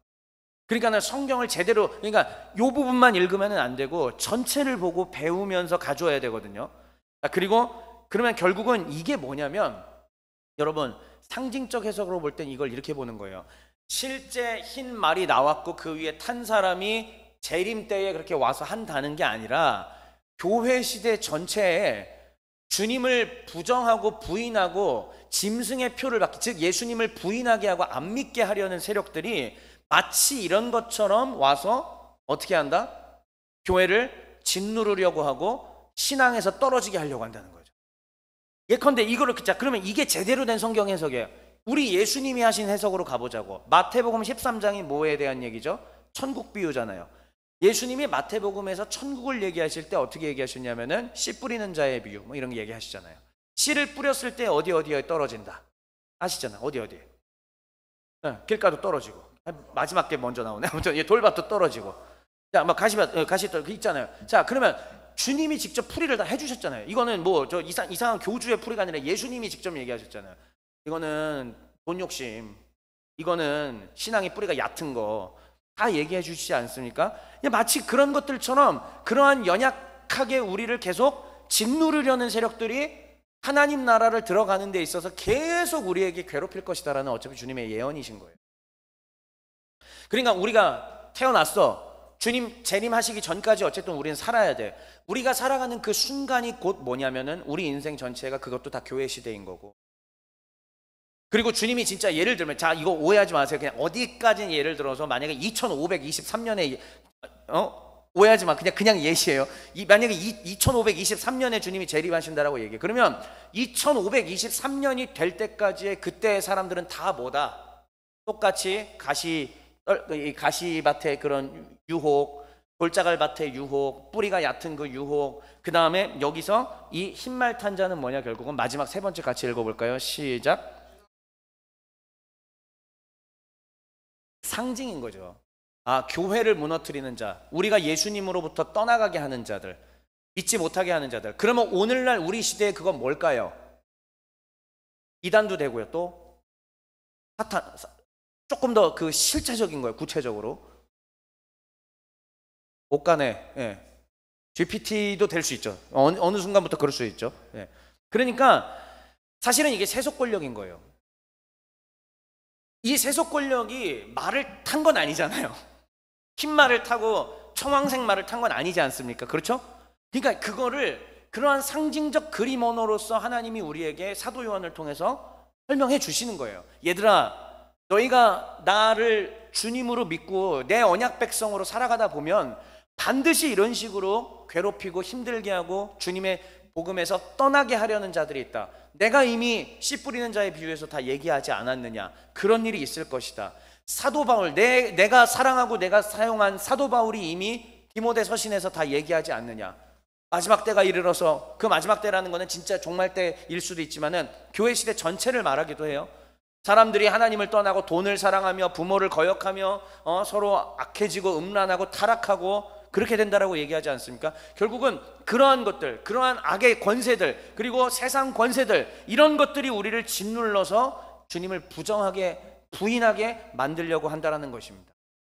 그러니까 성경을 제대로, 그러니까 이 부분만 읽으면 안 되고 전체를 보고 배우면서 가져와야 되거든요. 그리고 그러면 결국은 이게 뭐냐면 여러분 상징적 해석으로 볼 땐 이걸 이렇게 보는 거예요. 실제 흰 말이 나왔고 그 위에 탄 사람이 재림 때에 그렇게 와서 한다는 게 아니라 교회 시대 전체에 주님을 부정하고 부인하고 짐승의 표를 받기, 즉 예수님을 부인하게 하고 안 믿게 하려는 세력들이 마치 이런 것처럼 와서 어떻게 한다? 교회를 짓누르려고 하고 신앙에서 떨어지게 하려고 한다는 거예요. 예컨대 이거를 자 그러면 이게 제대로 된 성경 해석이에요. 우리 예수님이 하신 해석으로 가보자고. 마태복음 13장이 뭐에 대한 얘기죠? 천국 비유잖아요. 예수님이 마태복음에서 천국을 얘기하실 때 어떻게 얘기하셨냐면은 씨 뿌리는 자의 비유 뭐 이런 거 얘기하시잖아요. 씨를 뿌렸을 때 어디에 떨어진다 아시잖아요. 어디에 네, 길가도 떨어지고 마지막 게 먼저 나오네. 돌밭도 떨어지고 자 막 가시 있잖아요. 자 그러면 주님이 직접 풀이를 다 해주셨잖아요. 이거는 뭐 저 이상한 교주의 풀이가 아니라 예수님이 직접 얘기하셨잖아요. 이거는 돈 욕심, 이거는 신앙의 뿌리가 얕은 거 다 얘기해 주시지 않습니까? 마치 그런 것들처럼 그러한 연약하게 우리를 계속 짓누르려는 세력들이 하나님 나라를 들어가는 데 있어서 계속 우리에게 괴롭힐 것이다라는 어차피 주님의 예언이신 거예요. 그러니까 우리가 태어났어. 주님 재림하시기 전까지 어쨌든 우리는 살아야 돼. 우리가 살아가는 그 순간이 곧 뭐냐면은 우리 인생 전체가 그것도 다 교회 시대인 거고. 그리고 주님이 진짜 예를 들면 자 이거 오해하지 마세요. 그냥 어디까지 예를 들어서 만약에 2523년에 오해하지 마. 그냥 예시예요. 만약에 2523년에 주님이 재림하신다라고 얘기해. 그러면 2523년이 될 때까지의 그때의 사람들은 다 뭐다? 똑같이 가시밭의 그런 유혹, 돌자갈밭의 유혹, 뿌리가 얕은 그 유혹. 그 다음에 여기서 이 흰말 탄자는 뭐냐? 결국은 마지막 세 번째 같이 읽어볼까요? 시작. 상징인 거죠. 교회를 무너뜨리는 자, 우리가 예수님으로부터 떠나가게 하는 자들, 믿지 못하게 하는 자들. 그러면 오늘날 우리 시대에 그건 뭘까요? 이단도 되고요. 또 사탄, 조금 더 그 실체적인 거예요. 구체적으로 옷간에 GPT도 될 수 있죠. 어느 순간부터 그럴 수 있죠. 그러니까 사실은 이게 세속 권력인 거예요. 이 세속 권력이 말을 탄 건 아니잖아요. 흰 말을 타고 청황색 말을 탄 건 아니지 않습니까? 그렇죠? 그러니까 그거를 그러한 상징적 그림 언어로서 하나님이 우리에게 사도 요한을 통해서 설명해 주시는 거예요. 얘들아, 너희가 나를 주님으로 믿고 내 언약 백성으로 살아가다 보면 반드시 이런 식으로 괴롭히고 힘들게 하고 주님의 복음에서 떠나게 하려는 자들이 있다. 내가 이미 씨 뿌리는 자의 비유에서 다 얘기하지 않았느냐. 그런 일이 있을 것이다. 사도 바울, 내가 사랑하고 내가 사용한 사도 바울이 이미 디모데 서신에서 다 얘기하지 않느냐. 마지막 때가 이르러서, 그 마지막 때라는 거는 진짜 종말 때일 수도 있지만은 교회 시대 전체를 말하기도 해요. 사람들이 하나님을 떠나고 돈을 사랑하며 부모를 거역하며 서로 악해지고 음란하고 타락하고 그렇게 된다라고 얘기하지 않습니까? 결국은 그러한 것들, 그러한 악의 권세들, 그리고 세상 권세들, 이런 것들이 우리를 짓눌러서 주님을 부인하게 만들려고 한다는 것입니다.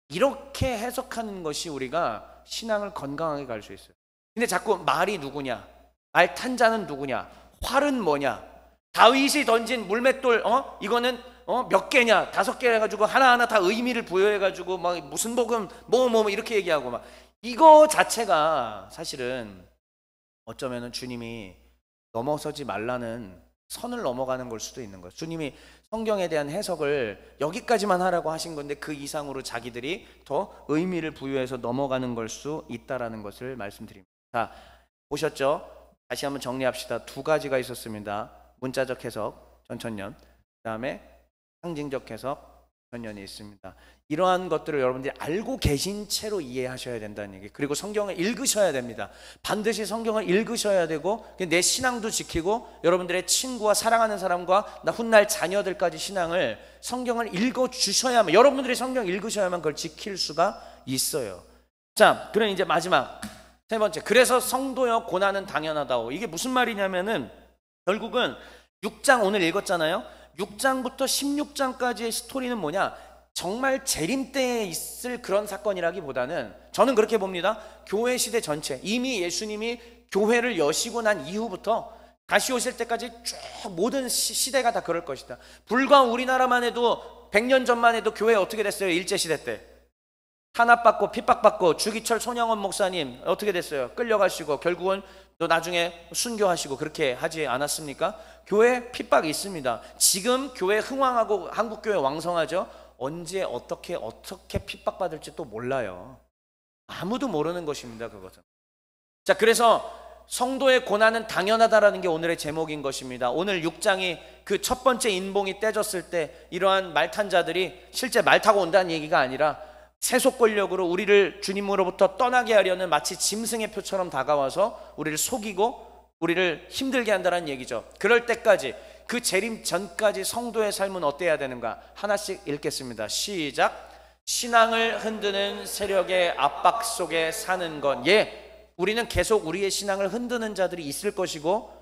이렇게 해석하는 것이 우리가 신앙을 건강하게 갈 수 있어요. 근데 자꾸 말이 누구냐, 말 탄 자는 누구냐, 활은 뭐냐, 다윗이 던진 물맷돌 이거는 몇 개냐, 5개 해가지고 하나하나 다 의미를 부여해가지고 막 무슨 복음 뭐 이렇게 얘기하고 막 이거 자체가 사실은 어쩌면은 주님이 넘어서지 말라는 선을 넘어가는 걸 수도 있는 거예요. 주님이 성경에 대한 해석을 여기까지만 하라고 하신 건데 그 이상으로 자기들이 더 의미를 부여해서 넘어가는 걸 수 있다라는 것을 말씀드립니다. 자, 보셨죠? 다시 한번 정리합시다. 두 가지가 있었습니다. 문자적 해석, 전천년, 그 다음에 상징적 해석, 전년이 있습니다. 이러한 것들을 여러분들이 알고 계신 채로 이해하셔야 된다는 얘기. 그리고 성경을 읽으셔야 됩니다. 반드시 성경을 읽으셔야 되고 내 신앙도 지키고 여러분들의 친구와 사랑하는 사람과 나 훗날 자녀들까지 신앙을 성경을 읽어주셔야만, 여러분들이 성경 읽으셔야만 그걸 지킬 수가 있어요. 자, 그럼 이제 마지막 세 번째, 그래서 성도여 고난은 당연하다고. 이게 무슨 말이냐면은 결국은 6장 오늘 읽었잖아요. 6장부터 16장까지의 스토리는 뭐냐? 정말 재림 때에 있을 그런 사건이라기보다는 저는 그렇게 봅니다. 교회 시대 전체, 이미 예수님이 교회를 여시고 난 이후부터 다시 오실 때까지 쭉 모든 시대가 다 그럴 것이다. 불과 우리나라만 해도 100년 전만 해도 교회 어떻게 됐어요? 일제시대 때 탄압받고 핍박받고 주기철 손양원 목사님 어떻게 됐어요? 끌려가시고 결국은 또 나중에 순교하시고 그렇게 하지 않았습니까? 교회 핍박이 있습니다. 지금 교회 흥왕하고 한국교회 왕성하죠? 언제 어떻게 핍박받을지 또 몰라요. 아무도 모르는 것입니다. 그것은. 자, 그래서 성도의 고난은 당연하다라는 게 오늘의 제목인 것입니다. 오늘 6장이 그 첫 번째 인봉이 떼졌을 때 이러한 말 탄 자들이 실제 말 타고 온다는 얘기가 아니라 세속 권력으로 우리를 주님으로부터 떠나게 하려는 마치 짐승의 표처럼 다가와서 우리를 속이고 우리를 힘들게 한다는 얘기죠. 그럴 때까지, 그 재림 전까지 성도의 삶은 어때야 되는가? 하나씩 읽겠습니다. 시작. 신앙을 흔드는 세력의 압박 속에 사는 건, 우리는 계속 우리의 신앙을 흔드는 자들이 있을 것이고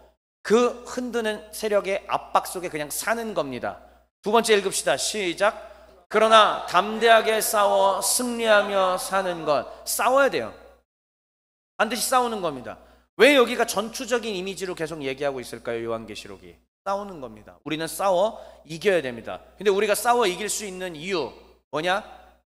그 흔드는 세력의 압박 속에 그냥 사는 겁니다. 두 번째 읽읍시다. 시작. 그러나 담대하게 싸워 승리하며 사는 것. 싸워야 돼요. 반드시 싸우는 겁니다. 왜 여기가 전투적인 이미지로 계속 얘기하고 있을까요? 요한계시록이 싸우는 겁니다. 우리는 싸워 이겨야 됩니다. 근데 우리가 싸워 이길 수 있는 이유 뭐냐?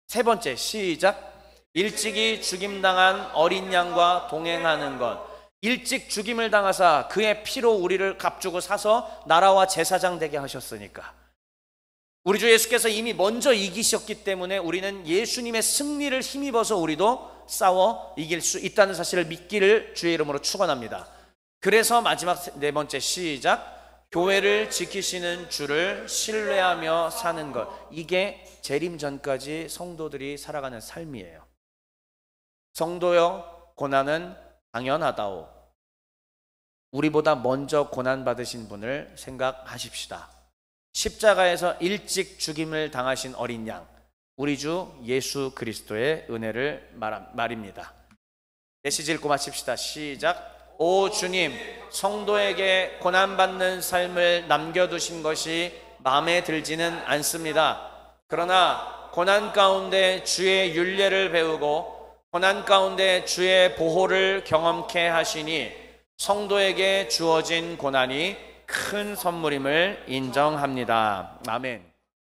세 번째, 시작. 일찍이 죽임당한 어린 양과 동행하는 것. 일찍 죽임을 당하사 그의 피로 우리를 값주고 사서 나라와 제사장 되게 하셨으니까. 우리 주 예수께서 이미 먼저 이기셨기 때문에 우리는 예수님의 승리를 힘입어서 우리도 싸워 이길 수 있다는 사실을 믿기를 주의 이름으로 축원합니다. 그래서 마지막 네 번째, 시작. 교회를 지키시는 주를 신뢰하며 사는 것. 이게 재림 전까지 성도들이 살아가는 삶이에요. 성도여 고난은 당연하다오. 우리보다 먼저 고난받으신 분을 생각하십시다. 십자가에서 일찍 죽임을 당하신 어린 양, 우리 주 예수 그리스도의 은혜를 말입니다. 메시지 읽고 마칩시다. 시작. 오 주님, 성도에게 고난받는 삶을 남겨두신 것이 마음에 들지는 않습니다. 그러나 고난 가운데 주의 율례를 배우고 고난 가운데 주의 보호를 경험케 하시니 성도에게 주어진 고난이 큰 선물임을 인정합니다. 아멘.